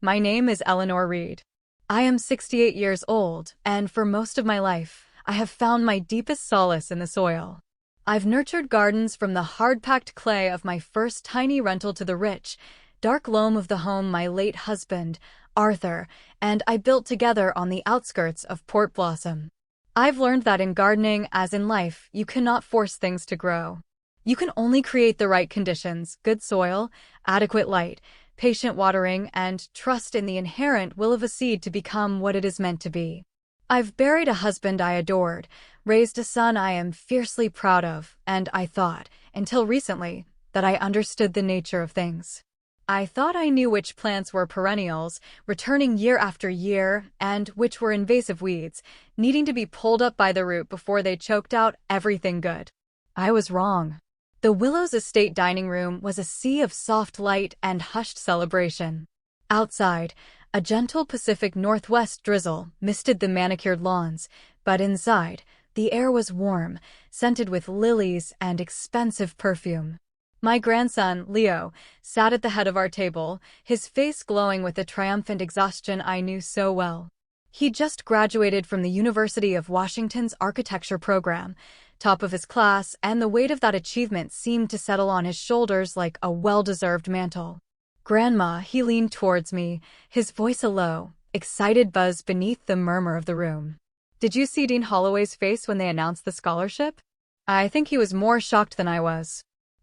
My name is Eleanor Reed. I am 68 years old, and for most of my life, I have found my deepest solace in the soil. I've nurtured gardens from the hard-packed clay of my first tiny rental to the rich, dark loam of the home my late husband, Arthur, and I built together on the outskirts of Port Blossom. I've learned that in gardening, as in life, you cannot force things to grow. You can only create the right conditions: good soil, adequate light, patient watering, and trust in the inherent will of a seed to become what it is meant to be. I've buried a husband I adored, raised a son I am fiercely proud of, and I thought, until recently, that I understood the nature of things. I thought I knew which plants were perennials, returning year after year, and which were invasive weeds, needing to be pulled up by the root before they choked out everything good. I was wrong. The Willows Estate dining room was a sea of soft light and hushed celebration. Outside, a gentle Pacific Northwest drizzle misted the manicured lawns, but inside, the air was warm, scented with lilies and expensive perfume. My grandson, Leo, sat at the head of our table, his face glowing with the triumphant exhaustion I knew so well. He just graduated from the University of Washington's architecture program, top of his class, and the weight of that achievement seemed to settle on his shoulders like a well-deserved mantle. "Grandma," he leaned towards me, his voice a low, excited buzz beneath the murmur of the room. "Did you see Dean Holloway's face when they announced the scholarship?" I think he was more shocked than I was.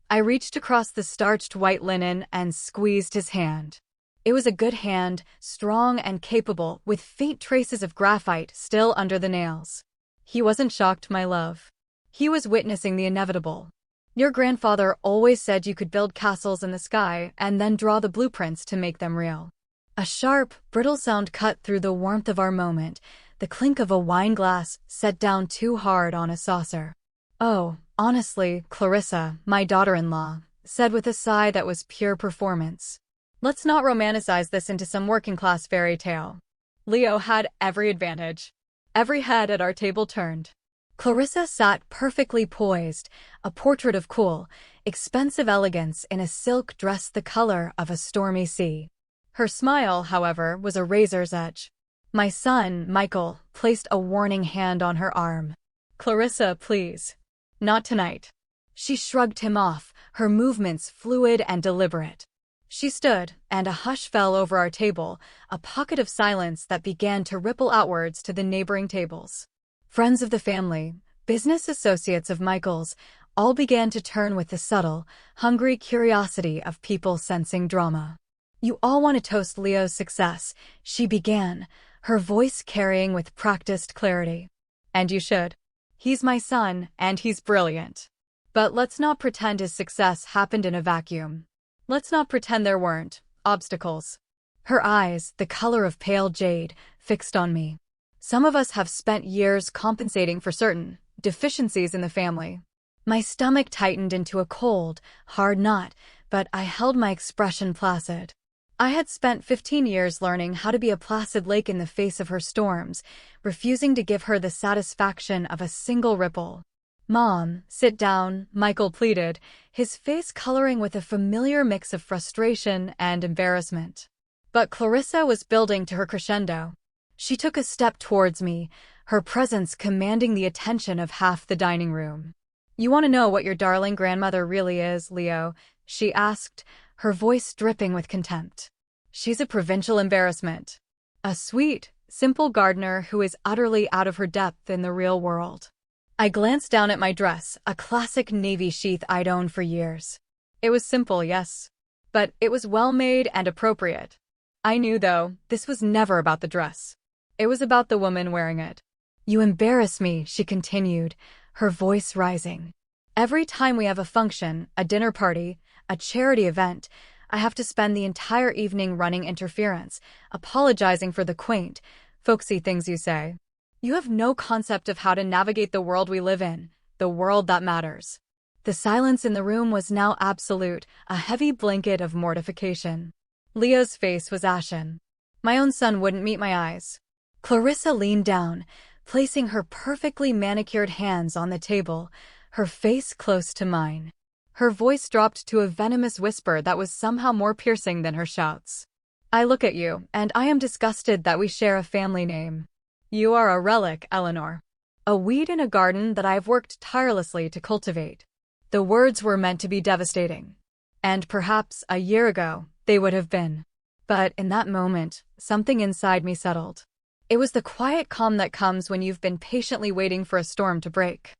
I reached across the starched white linen and squeezed his hand. It was a good hand, strong and capable, with faint traces of graphite still under the nails. He wasn't shocked, my love. He was witnessing the inevitable. Your grandfather always said you could build castles in the sky and then draw the blueprints to make them real. A sharp, brittle sound cut through the warmth of our moment, the clink of a wine glass set down too hard on a saucer. "Oh, honestly, Clarissa, my daughter-in-law," said with a sigh that was pure performance. "Let's not romanticize this into some working-class fairy tale." Leo had every advantage. Every head at our table turned. Clarissa sat perfectly poised, a portrait of cool, expensive elegance in a silk dress the color of a stormy sea. Her smile, however, was a razor's edge. My son, Michael, placed a warning hand on her arm. "Clarissa, please. Not tonight." She shrugged him off, her movements fluid and deliberate. She stood, and a hush fell over our table, a pocket of silence that began to ripple outwards to the neighboring tables. Friends of the family, business associates of Michael's, all began to turn with the subtle, hungry curiosity of people sensing drama. "You all want to toast Leo's success," she began, her voice carrying with practiced clarity. "And you should. He's my son, and he's brilliant. But let's not pretend his success happened in a vacuum. Let's not pretend there weren't obstacles." Her eyes, the color of pale jade, fixed on me. "Some of us have spent years compensating for certain deficiencies in the family." My stomach tightened into a cold, hard knot, but I held my expression placid. I had spent 15 years learning how to be a placid lake in the face of her storms, refusing to give her the satisfaction of a single ripple. "Mom, sit down," Michael pleaded, his face coloring with a familiar mix of frustration and embarrassment. But Clarissa was building to her crescendo. She took a step towards me, her presence commanding the attention of half the dining room. "You want to know what your darling grandmother really is, Leo?" she asked, her voice dripping with contempt. "She's a provincial embarrassment. A sweet, simple gardener who is utterly out of her depth in the real world." I glanced down at my dress, a classic navy sheath I'd owned for years. It was simple, yes, but it was well-made and appropriate. I knew, though, this was never about the dress. It was about the woman wearing it. "You embarrass me," she continued, her voice rising. "Every time we have a function, a dinner party, a charity event, I have to spend the entire evening running interference, apologizing for the quaint, folksy things you say. You have no concept of how to navigate the world we live in, the world that matters." The silence in the room was now absolute, a heavy blanket of mortification. Leo's face was ashen. My own son wouldn't meet my eyes. Clarissa leaned down, placing her perfectly manicured hands on the table, her face close to mine. Her voice dropped to a venomous whisper that was somehow more piercing than her shouts. I look at you, and I am disgusted that we share a family name. You are a relic, Eleanor. A weed in a garden that I've worked tirelessly to cultivate. The words were meant to be devastating. And perhaps a year ago, they would have been. But in that moment, something inside me settled. It was the quiet calm that comes when you've been patiently waiting for a storm to break.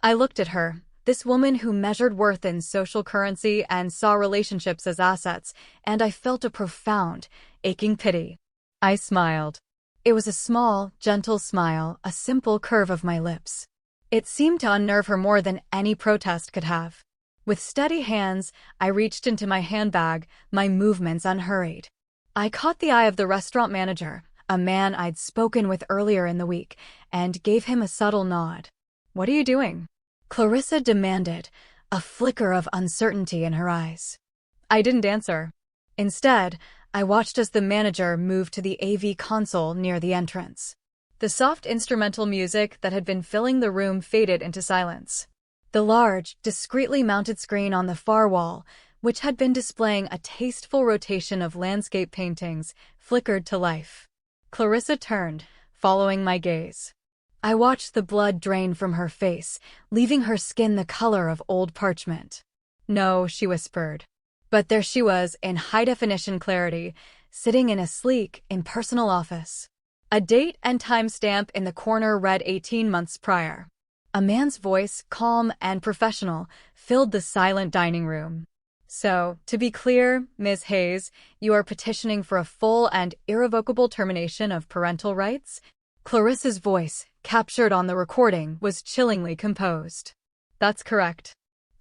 I looked at her, this woman who measured worth in social currency and saw relationships as assets, and I felt a profound, aching pity. I smiled. It was a small, gentle smile, a simple curve of my lips. It seemed to unnerve her more than any protest could have. With steady hands, I reached into my handbag, my movements unhurried. I caught the eye of the restaurant manager, a man I'd spoken with earlier in the week, and gave him a subtle nod. "What are you doing?" Clarissa demanded, a flicker of uncertainty in her eyes. I didn't answer. Instead, I watched as the manager moved to the AV console near the entrance. The soft instrumental music that had been filling the room faded into silence. The large, discreetly mounted screen on the far wall, which had been displaying a tasteful rotation of landscape paintings, flickered to life. Clarissa turned, following my gaze. I watched the blood drain from her face, leaving her skin the color of old parchment. "No," she whispered. But there she was, in high-definition clarity, sitting in a sleek, impersonal office. A date and timestamp in the corner read 18 months prior. A man's voice, calm and professional, filled the silent dining room. "So, to be clear, Ms. Hayes, you are petitioning for a full and irrevocable termination of parental rights?" Clarissa's voice, captured on the recording, was chillingly composed. "That's correct.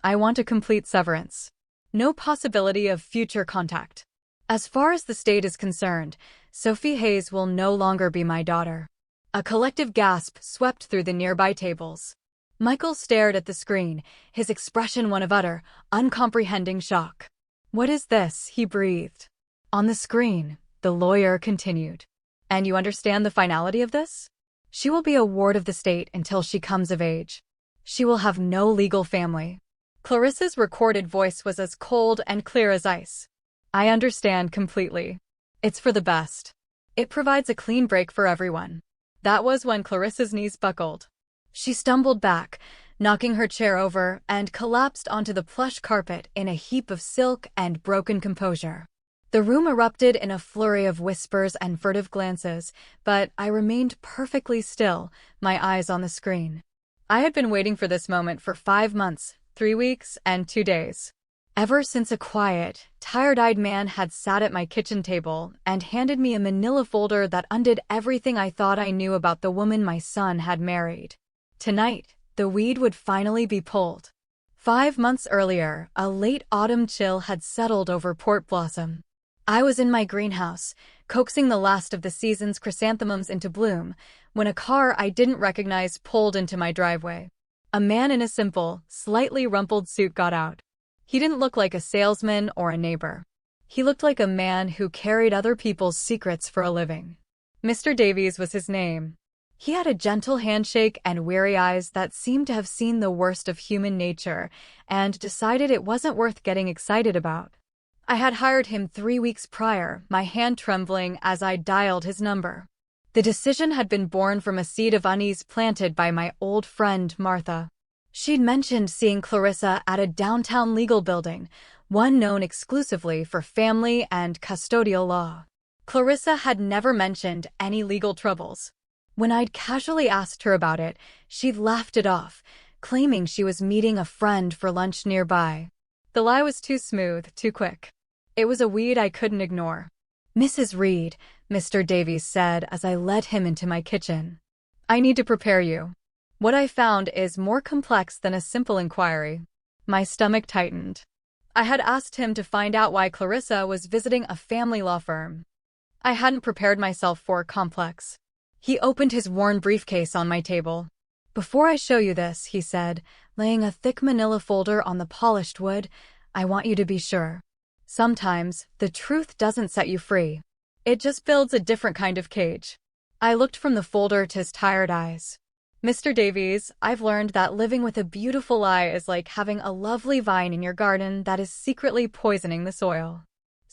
I want a complete severance. No possibility of future contact. As far as the state is concerned, Sophie Hayes will no longer be my daughter." A collective gasp swept through the nearby tables. Michael stared at the screen, his expression one of utter, uncomprehending shock. "What is this?" he breathed. On the screen, the lawyer continued. "And you understand the finality of this? She will be a ward of the state until she comes of age. She will have no legal family." Clarissa's recorded voice was as cold and clear as ice. "I understand completely. It's for the best. It provides a clean break for everyone." That was when Clarissa's knees buckled. She stumbled back, knocking her chair over, and collapsed onto the plush carpet in a heap of silk and broken composure. The room erupted in a flurry of whispers and furtive glances, but I remained perfectly still, my eyes on the screen. I had been waiting for this moment for 5 months, 3 weeks, and 2 days. Ever since a quiet, tired-eyed man had sat at my kitchen table and handed me a manila folder that undid everything I thought I knew about the woman my son had married. Tonight, the weed would finally be pulled. 5 months earlier, a late autumn chill had settled over Port Blossom. I was in my greenhouse, coaxing the last of the season's chrysanthemums into bloom, when a car I didn't recognize pulled into my driveway. A man in a simple, slightly rumpled suit got out. He didn't look like a salesman or a neighbor. He looked like a man who carried other people's secrets for a living. Mr. Davies was his name. He had a gentle handshake and weary eyes that seemed to have seen the worst of human nature and decided it wasn't worth getting excited about. I had hired him 3 weeks prior, my hand trembling as I dialed his number. The decision had been born from a seed of unease planted by my old friend Martha. She'd mentioned seeing Clarissa at a downtown legal building, one known exclusively for family and custodial law. Clarissa had never mentioned any legal troubles. When I'd casually asked her about it, she'd laughed it off, claiming she was meeting a friend for lunch nearby. The lie was too smooth, too quick. It was a weed I couldn't ignore. "Mrs. Reed," Mr. Davies said as I led him into my kitchen. "I need to prepare you. What I found is more complex than a simple inquiry." My stomach tightened. I had asked him to find out why Clarissa was visiting a family law firm. I hadn't prepared myself for complex. He opened his worn briefcase on my table. "Before I show you this," he said, laying a thick manila folder on the polished wood, "I want you to be sure. Sometimes, the truth doesn't set you free. It just builds a different kind of cage." I looked from the folder to his tired eyes. "Mr. Davies, I've learned that living with a beautiful lie is like having a lovely vine in your garden that is secretly poisoning the soil."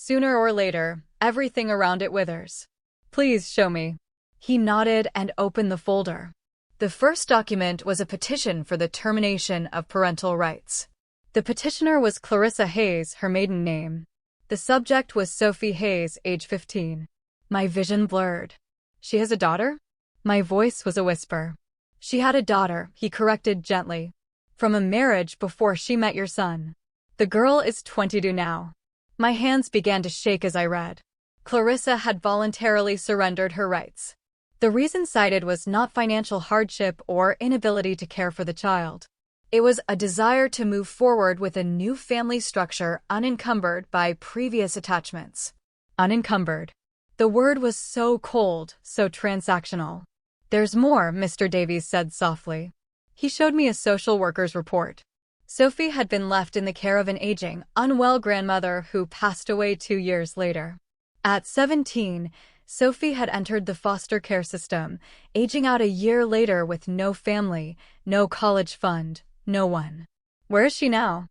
Sooner or later, everything around it withers. Please show me. He nodded and opened the folder. The first document was a petition for the termination of parental rights. The petitioner was Clarissa Hayes, her maiden name. The subject was Sophie Hayes, age 15. My vision blurred. She has a daughter? My voice was a whisper. She had a daughter, he corrected gently. From a marriage before she met your son. The girl is 22 now. My hands began to shake as I read. Clarissa had voluntarily surrendered her rights. The reason cited was not financial hardship or inability to care for the child. It was a desire to move forward with a new family structure unencumbered by previous attachments. Unencumbered. The word was so cold, so transactional. There's more, Mr. Davies said softly. He showed me a social worker's report. Sophie had been left in the care of an aging, unwell grandmother who passed away 2 years later. At 17, Sophie had entered the foster care system, aging out a year later with no family, no college fund, no one. Where is she now?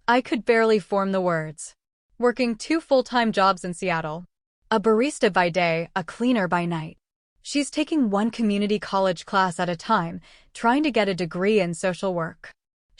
I could barely form the words. Working 2 full-time jobs in Seattle. A barista by day, a cleaner by night. She's taking 1 community college class at a time, trying to get a degree in social work.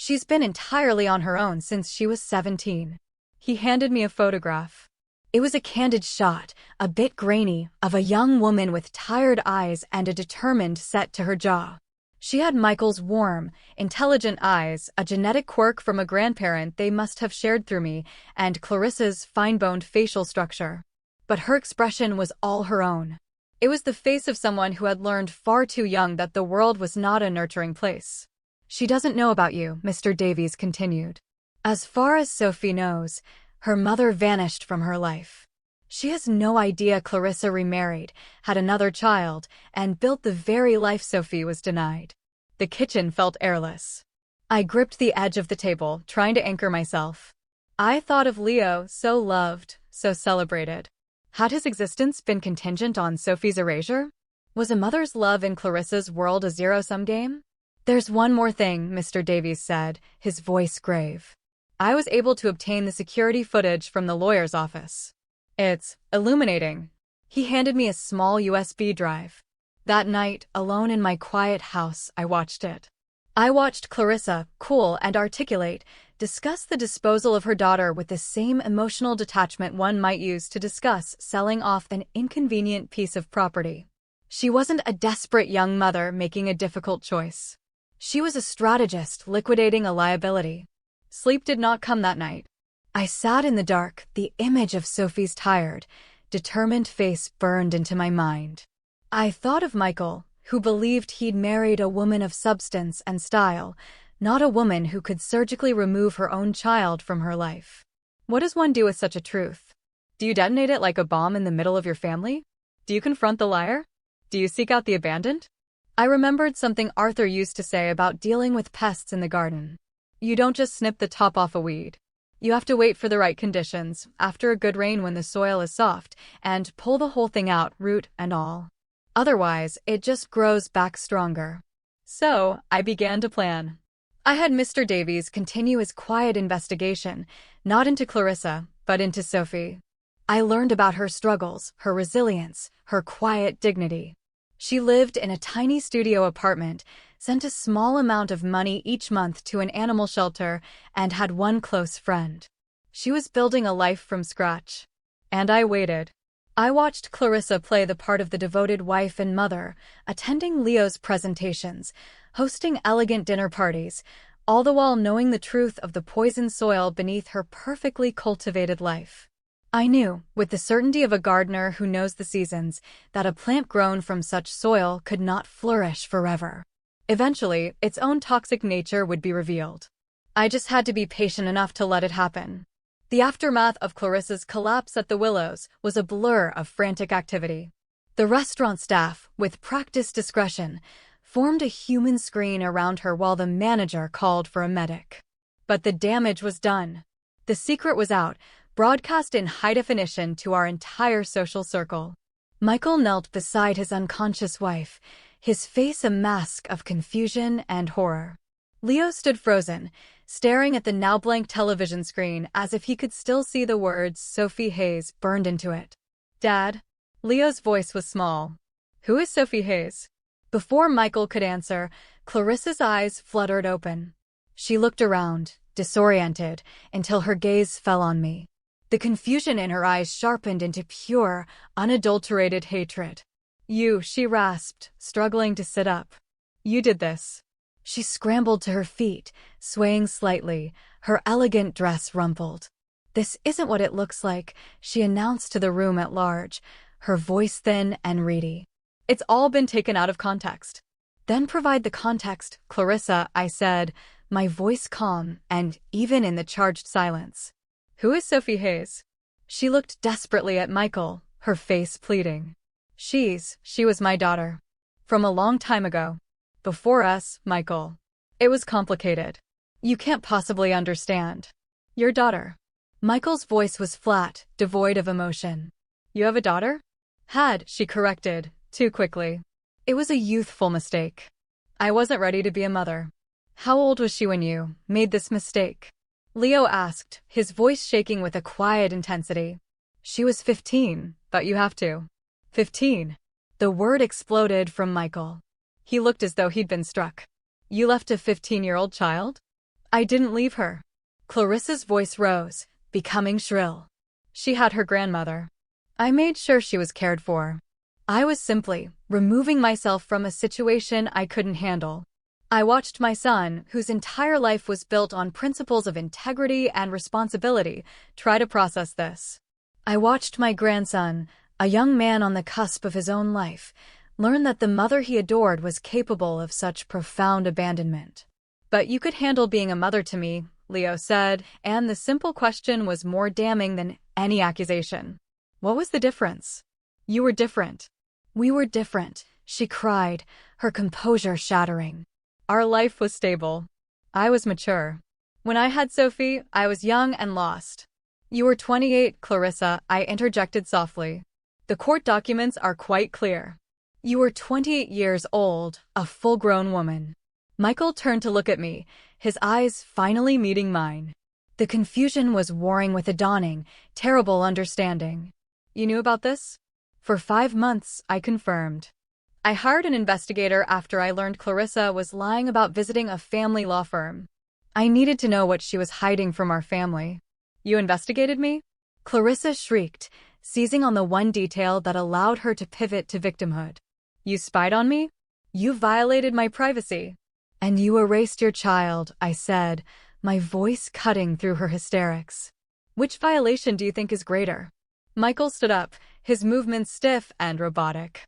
She's been entirely on her own since she was 17. He handed me a photograph. It was a candid shot, a bit grainy, of a young woman with tired eyes and a determined set to her jaw. She had Michael's warm, intelligent eyes, a genetic quirk from a grandparent they must have shared through me, and Clarissa's fine-boned facial structure. But her expression was all her own. It was the face of someone who had learned far too young that the world was not a nurturing place. She doesn't know about you, Mr. Davies continued. As far as Sophie knows, her mother vanished from her life. She has no idea Clarissa remarried, had another child, and built the very life Sophie was denied. The kitchen felt airless. I gripped the edge of the table, trying to anchor myself. I thought of Leo, so loved, so celebrated. Had his existence been contingent on Sophie's erasure? Was a mother's love in Clarissa's world a zero-sum game? There's one more thing, Mr. Davies said, his voice grave. I was able to obtain the security footage from the lawyer's office. It's illuminating. He handed me a small USB drive. That night, alone in my quiet house, I watched it. I watched Clarissa, cool and articulate, discuss the disposal of her daughter with the same emotional detachment one might use to discuss selling off an inconvenient piece of property. She wasn't a desperate young mother making a difficult choice. She was a strategist liquidating a liability. Sleep did not come that night. I sat in the dark, the image of Sophie's tired, determined face burned into my mind. I thought of Michael, who believed he'd married a woman of substance and style, not a woman who could surgically remove her own child from her life. What does one do with such a truth? Do you detonate it like a bomb in the middle of your family? Do you confront the liar? Do you seek out the abandoned? I remembered something Arthur used to say about dealing with pests in the garden. You don't just snip the top off a weed. You have to wait for the right conditions, after a good rain when the soil is soft, and pull the whole thing out, root and all. Otherwise, it just grows back stronger. So, I began to plan. I had Mr. Davies continue his quiet investigation, not into Clarissa, but into Sophie. I learned about her struggles, her resilience, her quiet dignity. She lived in a tiny studio apartment, sent a small amount of money each month to an animal shelter, and had one close friend. She was building a life from scratch. And I waited. I watched Clarissa play the part of the devoted wife and mother, attending Leo's presentations, hosting elegant dinner parties, all the while knowing the truth of the poisoned soil beneath her perfectly cultivated life. I knew, with the certainty of a gardener who knows the seasons, that a plant grown from such soil could not flourish forever. Eventually, its own toxic nature would be revealed. I just had to be patient enough to let it happen. The aftermath of Clarissa's collapse at the Willows was a blur of frantic activity. The restaurant staff, with practiced discretion, formed a human screen around her while the manager called for a medic. But the damage was done. The secret was out, broadcast in high definition to our entire social circle. Michael knelt beside his unconscious wife, his face a mask of confusion and horror. Leo stood frozen, staring at the now blank television screen as if he could still see the words Sophie Hayes burned into it. Dad? Leo's voice was small. Who is Sophie Hayes? Before Michael could answer, Clarissa's eyes fluttered open. She looked around, disoriented, until her gaze fell on me. The confusion in her eyes sharpened into pure, unadulterated hatred. You, she rasped, struggling to sit up. You did this. She scrambled to her feet, swaying slightly, her elegant dress rumpled. This isn't what it looks like, she announced to the room at large, her voice thin and reedy. It's all been taken out of context. Then provide the context, Clarissa, I said, my voice calm and even in the charged silence. Who is Sophie Hayes? She looked desperately at Michael, her face pleading. She was my daughter. From a long time ago. Before us, Michael. It was complicated. You can't possibly understand. Your daughter. Michael's voice was flat, devoid of emotion. You have a daughter? Had, she corrected, too quickly. It was a youthful mistake. I wasn't ready to be a mother. How old was she when you made this mistake? Leo asked, his voice shaking with a quiet intensity. She was 15, but you have to. 15. The word exploded from Michael. He looked as though he'd been struck. You left a 15-year-old child? I didn't leave her. Clarissa's voice rose, becoming shrill. She had her grandmother. I made sure she was cared for. I was simply removing myself from a situation I couldn't handle. I watched my son, whose entire life was built on principles of integrity and responsibility, try to process this. I watched my grandson, a young man on the cusp of his own life, learn that the mother he adored was capable of such profound abandonment. But you could handle being a mother to me, Leo said, and the simple question was more damning than any accusation. What was the difference? You were different. We were different, she cried, her composure shattering. Our life was stable. I was mature. When I had Sophie, I was young and lost. You were 28, Clarissa, I interjected softly. The court documents are quite clear. You were 28 years old, a full-grown woman. Michael turned to look at me, his eyes finally meeting mine. The confusion was warring with a dawning, terrible understanding. You knew about this? For 5 months, I confirmed. I hired an investigator after I learned Clarissa was lying about visiting a family law firm. I needed to know what she was hiding from our family. You investigated me? Clarissa shrieked, seizing on the one detail that allowed her to pivot to victimhood. You spied on me? You violated my privacy. And you erased your child, I said, my voice cutting through her hysterics. Which violation do you think is greater? Michael stood up, his movements stiff and robotic.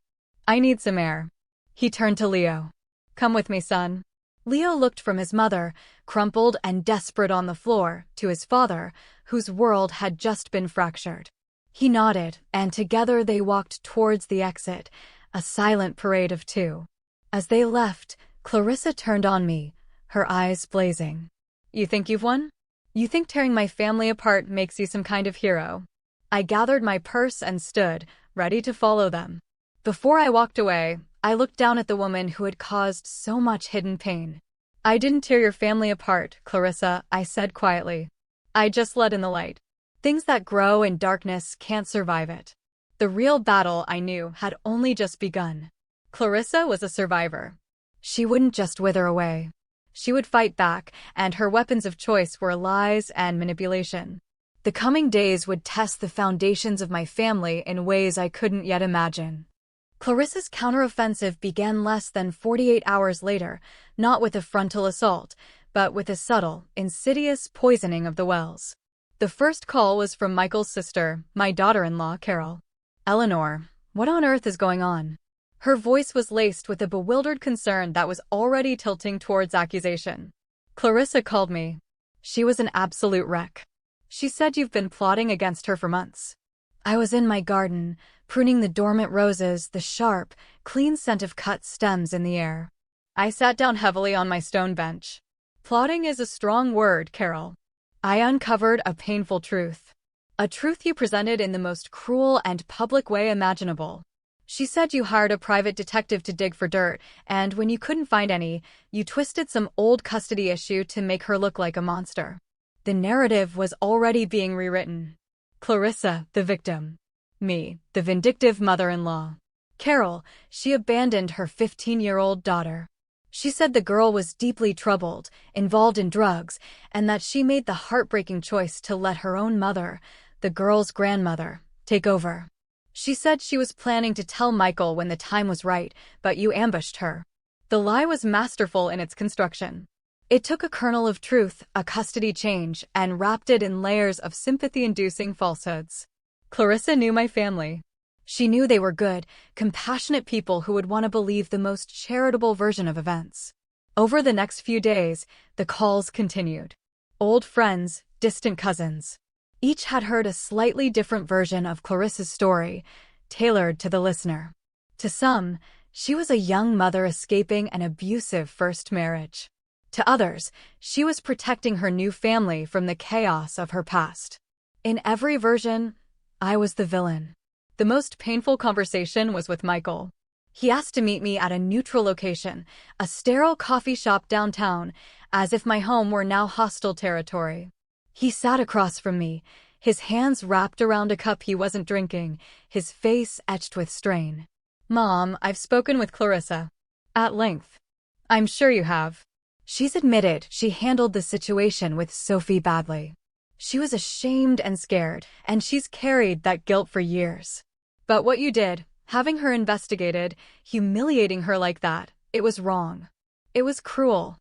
I need some air. He turned to Leo. Come with me, son. Leo looked from his mother, crumpled and desperate on the floor, to his father, whose world had just been fractured. He nodded, and together they walked towards the exit, a silent parade of two. As they left, Clarissa turned on me, her eyes blazing. You think you've won? You think tearing my family apart makes you some kind of hero? I gathered my purse and stood, ready to follow them. Before I walked away, I looked down at the woman who had caused so much hidden pain. I didn't tear your family apart, Clarissa, I said quietly. I just let in the light. Things that grow in darkness can't survive it. The real battle, I knew, had only just begun. Clarissa was a survivor. She wouldn't just wither away. She would fight back, and her weapons of choice were lies and manipulation. The coming days would test the foundations of my family in ways I couldn't yet imagine. Clarissa's counteroffensive began less than 48 hours later, not with a frontal assault, but with a subtle, insidious poisoning of the wells. The first call was from Michael's sister, my daughter-in-law, Carol. Eleanor, what on earth is going on? Her voice was laced with a bewildered concern that was already tilting towards accusation. Clarissa called me. She was an absolute wreck. She said you've been plotting against her for months. I was in my garden, pruning the dormant roses, the sharp, clean scent of cut stems in the air. I sat down heavily on my stone bench. Plotting is a strong word, Carol. I uncovered a painful truth. A truth you presented in the most cruel and public way imaginable. She said you hired a private detective to dig for dirt, and when you couldn't find any, you twisted some old custody issue to make her look like a monster. The narrative was already being rewritten. Clarissa, the victim. Me, the vindictive mother-in-law. Carol, she abandoned her 15-year-old daughter. She said the girl was deeply troubled, involved in drugs, and that she made the heartbreaking choice to let her own mother, the girl's grandmother, take over. She said she was planning to tell Michael when the time was right, but you ambushed her. The lie was masterful in its construction. It took a kernel of truth, a custody change, and wrapped it in layers of sympathy-inducing falsehoods. Clarissa knew my family. She knew they were good, compassionate people who would want to believe the most charitable version of events. Over the next few days, the calls continued. Old friends, distant cousins. Each had heard a slightly different version of Clarissa's story, tailored to the listener. To some, she was a young mother escaping an abusive first marriage. To others, she was protecting her new family from the chaos of her past. In every version, I was the villain. The most painful conversation was with Michael. He asked to meet me at a neutral location, a sterile coffee shop downtown, as if my home were now hostile territory. He sat across from me, his hands wrapped around a cup he wasn't drinking, his face etched with strain. "Mom, I've spoken with Clarissa. At length. I'm sure you have. She's admitted she handled the situation with Sophie badly. She was ashamed and scared, and she's carried that guilt for years. But what you did, having her investigated, humiliating her like that, it was wrong. It was cruel."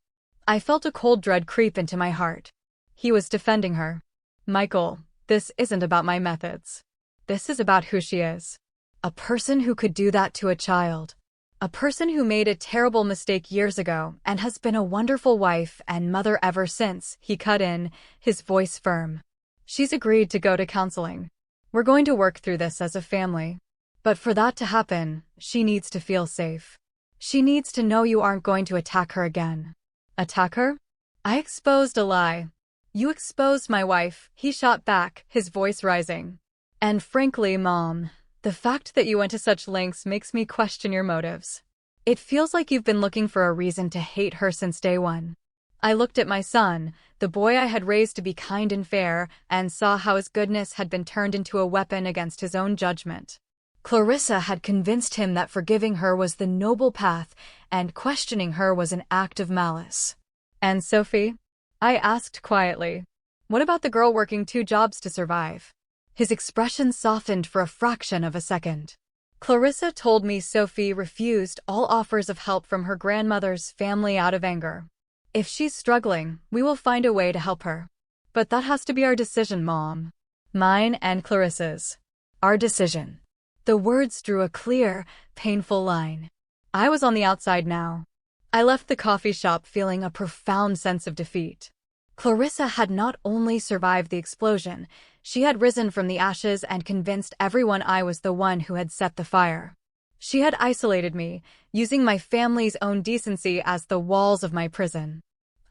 I felt a cold dread creep into my heart. He was defending her. "Michael, this isn't about my methods. This is about who she is. A person who could do that to a child. A person who made a terrible mistake years ago and has been a wonderful wife and mother ever since," he cut in, his voice firm. "She's agreed to go to counseling. We're going to work through this as a family. But for that to happen, she needs to feel safe. She needs to know you aren't going to attack her again." "Attack her?" I exposed a lie. "You exposed my wife," he shot back, his voice rising. "And frankly, Mom, the fact that you went to such lengths makes me question your motives. It feels like you've been looking for a reason to hate her since day one." I looked at my son, the boy I had raised to be kind and fair, and saw how his goodness had been turned into a weapon against his own judgment. Clarissa had convinced him that forgiving her was the noble path, and questioning her was an act of malice. "And Sophie?" I asked quietly. "What about the girl working 2 jobs to survive?" His expression softened for a fraction of a second. "Clarissa told me Sophie refused all offers of help from her grandmother's family out of anger. If she's struggling, we will find a way to help her. But that has to be our decision, Mom. Mine and Clarissa's. Our decision." The words drew a clear, painful line. I was on the outside now. I left the coffee shop feeling a profound sense of defeat. Clarissa had not only survived the explosion, she had risen from the ashes and convinced everyone I was the one who had set the fire. She had isolated me, using my family's own decency as the walls of my prison.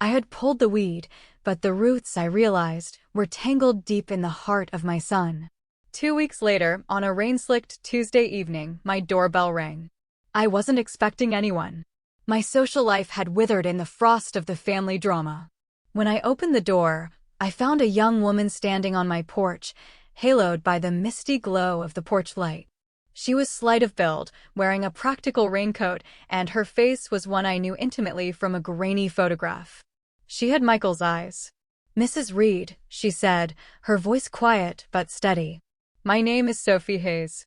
I had pulled the weed, but the roots, I realized, were tangled deep in the heart of my son. 2 weeks later, on a rain-slicked Tuesday evening, my doorbell rang. I wasn't expecting anyone. My social life had withered in the frost of the family drama. When I opened the door, I found a young woman standing on my porch, haloed by the misty glow of the porch light. She was slight of build, wearing a practical raincoat, and her face was one I knew intimately from a grainy photograph. She had Michael's eyes. "Mrs. Reed," she said, her voice quiet but steady. "My name is Sophie Hayes.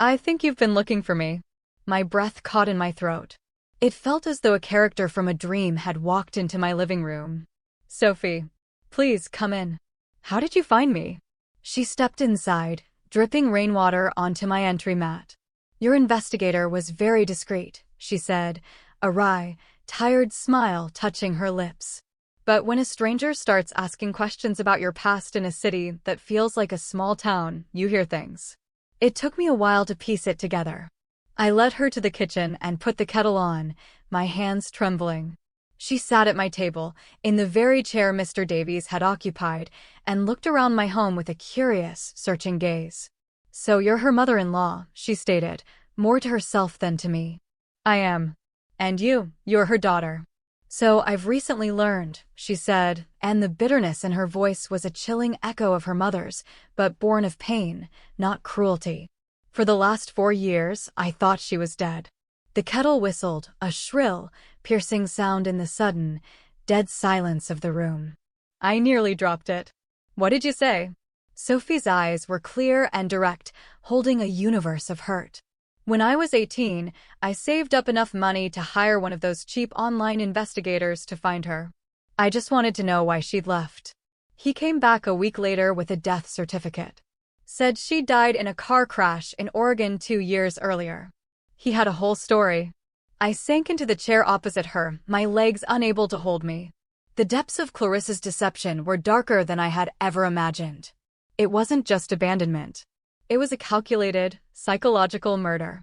I think you've been looking for me." My breath caught in my throat. It felt as though a character from a dream had walked into my living room. "Sophie, please come in. How did you find me?" She stepped inside, dripping rainwater onto my entry mat. "Your investigator was very discreet," she said, a wry, tired smile touching her lips. "But when a stranger starts asking questions about your past in a city that feels like a small town, you hear things." It took me a while to piece it together. I led her to the kitchen and put the kettle on, my hands trembling. She sat at my table, in the very chair Mr. Davies had occupied, and looked around my home with a curious, searching gaze. "So you're her mother-in-law," she stated, more to herself than to me. I am. And you're her daughter. So I've recently learned, she said, and the bitterness in her voice was a chilling echo of her mother's, but born of pain, not cruelty. For the last 4 years, I thought she was dead. The kettle whistled, a shrill, piercing sound in the sudden, dead silence of the room. I nearly dropped it. What did you say? Sophie's eyes were clear and direct, holding a universe of hurt. When I was 18, I saved up enough money to hire one of those cheap online investigators to find her. I just wanted to know why she'd left. He came back a week later with a death certificate. Said she died in a car crash in Oregon 2 years earlier. He had a whole story. I sank into the chair opposite her, my legs unable to hold me. The depths of Clarissa's deception were darker than I had ever imagined. It wasn't just abandonment. It was a calculated, psychological murder.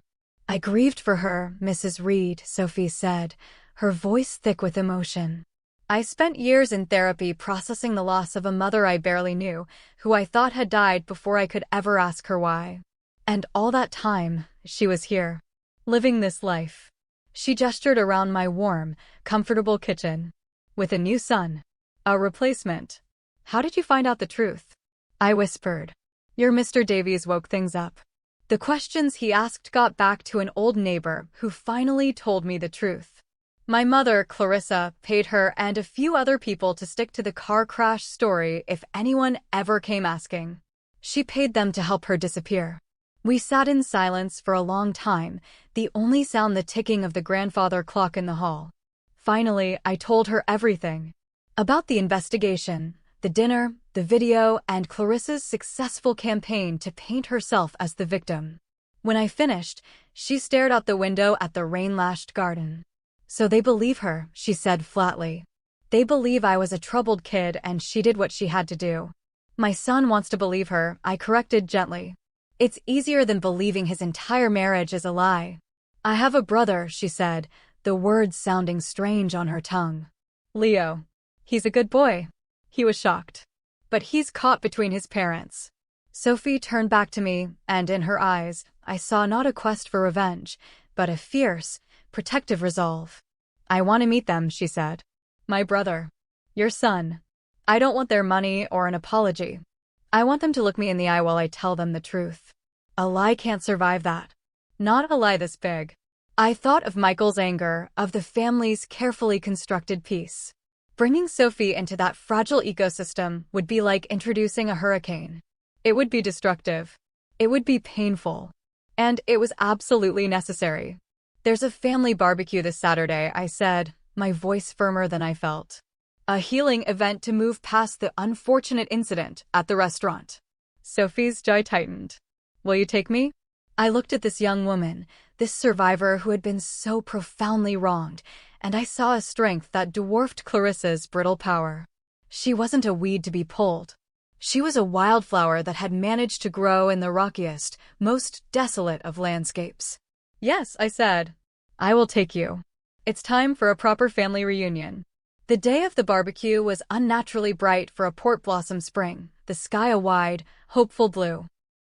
I grieved for her, Mrs. Reed, Sophie said, her voice thick with emotion. I spent years in therapy processing the loss of a mother I barely knew, who I thought had died before I could ever ask her why. And all that time, she was here, living this life. She gestured around my warm, comfortable kitchen. With a new son. A replacement. How did you find out the truth? I whispered. Your Mr. Davies woke things up. The questions he asked got back to an old neighbor who finally told me the truth. My mother, Clarissa, paid her and a few other people to stick to the car crash story if anyone ever came asking. She paid them to help her disappear. We sat in silence for a long time, the only sound the ticking of the grandfather clock in the hall. Finally, I told her everything. About the investigation, the dinner, the video, and Clarissa's successful campaign to paint herself as the victim. When I finished, she stared out the window at the rain-lashed garden. So they believe her, she said flatly. They believe I was a troubled kid and she did what she had to do. My son wants to believe her, I corrected gently. It's easier than believing his entire marriage is a lie. I have a brother, she said, the words sounding strange on her tongue. Leo. He's a good boy. He was shocked. But he's caught between his parents. Sophie turned back to me, and in her eyes, I saw not a quest for revenge, but a fierce, protective resolve. I want to meet them, she said. My brother. Your son. I don't want their money or an apology. I want them to look me in the eye while I tell them the truth. A lie can't survive that. Not a lie this big. I thought of Michael's anger, of the family's carefully constructed peace. Bringing Sophie into that fragile ecosystem would be like introducing a hurricane. It would be destructive. It would be painful. And it was absolutely necessary. There's a family barbecue this Saturday, I said, my voice firmer than I felt. A healing event to move past the unfortunate incident at the restaurant. Sophie's jaw tightened. Will you take me? I looked at this young woman, this survivor who had been so profoundly wronged, and I saw a strength that dwarfed Clarissa's brittle power. She wasn't a weed to be pulled. She was a wildflower that had managed to grow in the rockiest, most desolate of landscapes. Yes, I said. I will take you. It's time for a proper family reunion. The day of the barbecue was unnaturally bright for a port blossom spring, the sky a wide, hopeful blue.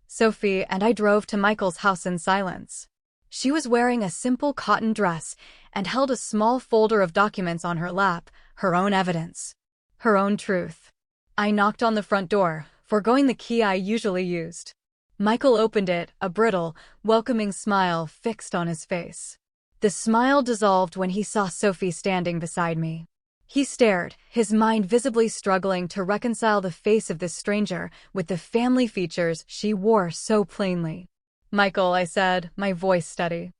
Sophie and I drove to Michael's house in silence. She was wearing a simple cotton dress and held a small folder of documents on her lap, her own evidence. Her own truth. I knocked on the front door, foregoing the key I usually used. Michael opened it, a brittle, welcoming smile fixed on his face. The smile dissolved when he saw Sophie standing beside me. He stared, his mind visibly struggling to reconcile the face of this stranger with the family features she wore so plainly. Michael, I said, my voice steady.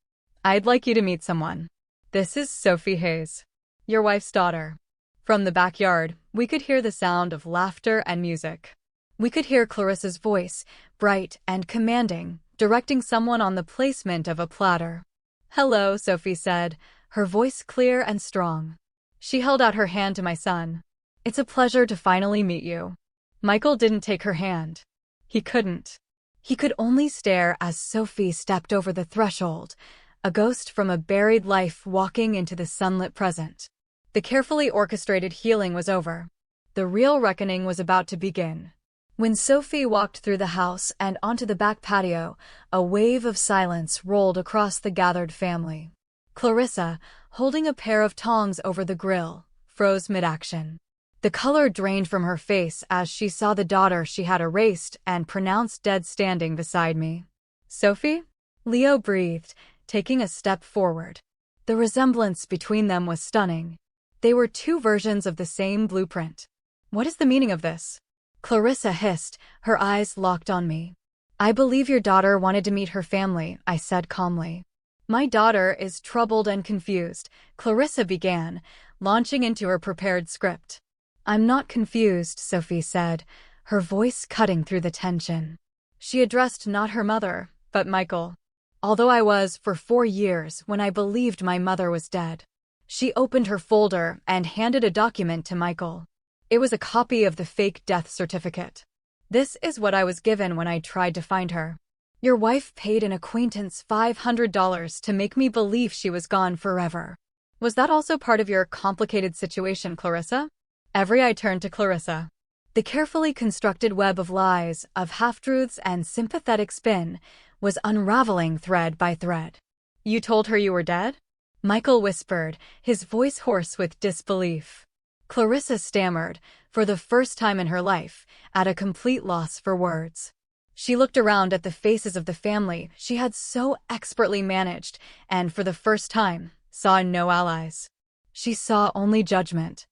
I'd like you to meet someone. This is Sophie Hayes, your wife's daughter. From the backyard, we could hear the sound of laughter and music. We could hear Clarissa's voice, bright and commanding, directing someone on the placement of a platter. Hello, Sophie said, her voice clear and strong. She held out her hand to my son. It's a pleasure to finally meet you. Michael didn't take her hand. He couldn't. He could only stare as Sophie stepped over the threshold, a ghost from a buried life walking into the sunlit present. The carefully orchestrated healing was over. The real reckoning was about to begin. When Sophie walked through the house and onto the back patio, a wave of silence rolled across the gathered family. Clarissa, holding a pair of tongs over the grill, froze mid-action. The color drained from her face as she saw the daughter she had erased and pronounced dead standing beside me. "Sophie?" Leo breathed, taking a step forward. The resemblance between them was stunning. They were two versions of the same blueprint. "What is the meaning of this?" Clarissa hissed, her eyes locked on me. "I believe your daughter wanted to meet her family," I said calmly. "My daughter is troubled and confused," Clarissa began, launching into her prepared script. "I'm not confused," Sophie said, her voice cutting through the tension. She addressed not her mother, but Michael. Although I was for 4 years when I believed my mother was dead. She opened her folder and handed a document to Michael. It was a copy of the fake death certificate. "This is what I was given when I tried to find her. Your wife paid an acquaintance $500 to make me believe she was gone forever. Was that also part of your complicated situation, Clarissa?" Every eye turned to Clarissa. The carefully constructed web of lies, of half-truths and sympathetic spin, was unraveling thread by thread. "You told her you were dead?" Michael whispered, his voice hoarse with disbelief. Clarissa stammered, for the first time in her life, at a complete loss for words. She looked around at the faces of the family she had so expertly managed, and for the first time, saw no allies. She saw only judgment.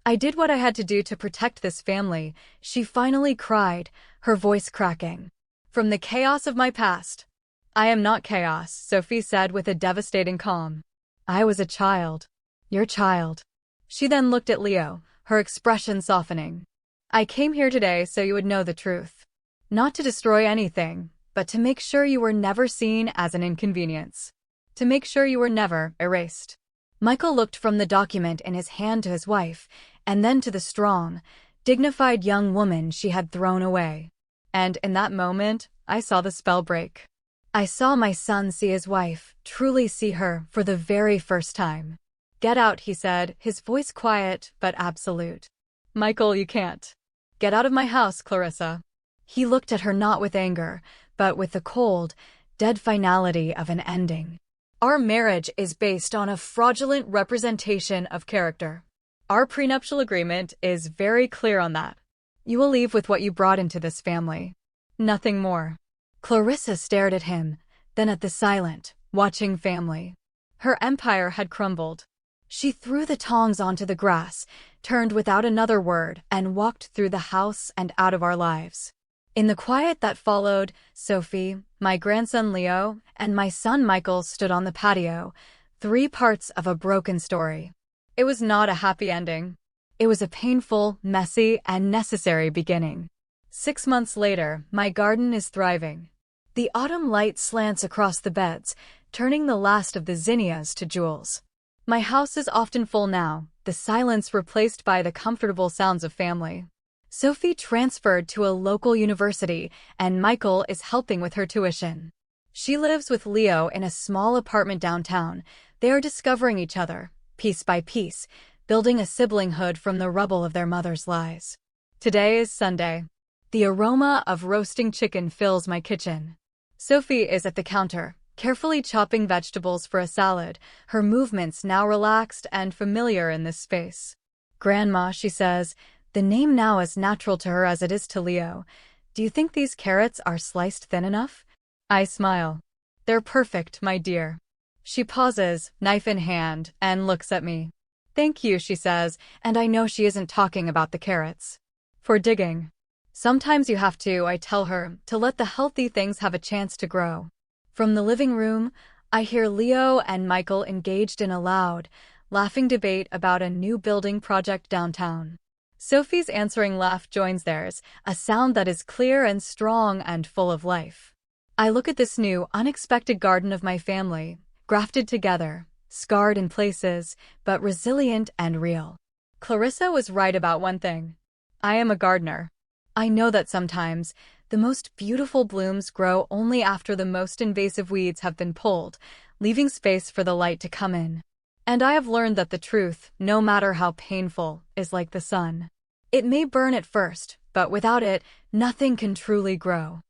"I did what I had to do to protect this family," she finally cried, her voice cracking. "From the chaos of my past." "I am not chaos," Sophie said with a devastating calm. "I was a child. Your child." She then looked at Leo, her expression softening. "I came here today so you would know the truth. Not to destroy anything, but to make sure you were never seen as an inconvenience. To make sure you were never erased." Michael looked from the document in his hand to his wife, and then to the strong, dignified young woman she had thrown away. And in that moment, I saw the spell break. I saw my son see his wife, truly see her for the very first time. "Get out," he said, his voice quiet but absolute. "Michael, you can't. Get out of my house, Clarissa." He looked at her not with anger, but with the cold, dead finality of an ending. "Our marriage is based on a fraudulent representation of character. Our prenuptial agreement is very clear on that. You will leave with what you brought into this family. Nothing more." Clarissa stared at him, then at the silent, watching family. Her empire had crumbled. She threw the tongs onto the grass, turned without another word, and walked through the house and out of our lives. In the quiet that followed, Sophie, my grandson Leo, and my son Michael stood on the patio, 3 parts of a broken story. It was not a happy ending. It was a painful, messy, and necessary beginning. 6 months later, my garden is thriving. The autumn light slants across the beds, turning the last of the zinnias to jewels. My house is often full now, the silence replaced by the comfortable sounds of family. Sophie transferred to a local university, and Michael is helping with her tuition. She lives with Leo in a small apartment downtown. They are discovering each other, piece by piece, building a siblinghood from the rubble of their mother's lies. Today is Sunday. The aroma of roasting chicken fills my kitchen. Sophie is at the counter, carefully chopping vegetables for a salad, her movements now relaxed and familiar in this space. "Grandma," she says, the name now as natural to her as it is to Leo, "do you think these carrots are sliced thin enough?" I smile. "They're perfect, my dear." She pauses, knife in hand, and looks at me. "Thank you," she says, and I know she isn't talking about the carrots. "For digging. Sometimes you have to," I tell her, "to let the healthy things have a chance to grow." From the living room, I hear Leo and Michael engaged in a loud, laughing debate about a new building project downtown. Sophie's answering laugh joins theirs, a sound that is clear and strong and full of life. I look at this new, unexpected garden of my family, grafted together, scarred in places, but resilient and real. Clarissa was right about one thing. I am a gardener. I know that sometimes, the most beautiful blooms grow only after the most invasive weeds have been pulled, leaving space for the light to come in. And I have learned that the truth, no matter how painful, is like the sun. It may burn at first, but without it, nothing can truly grow.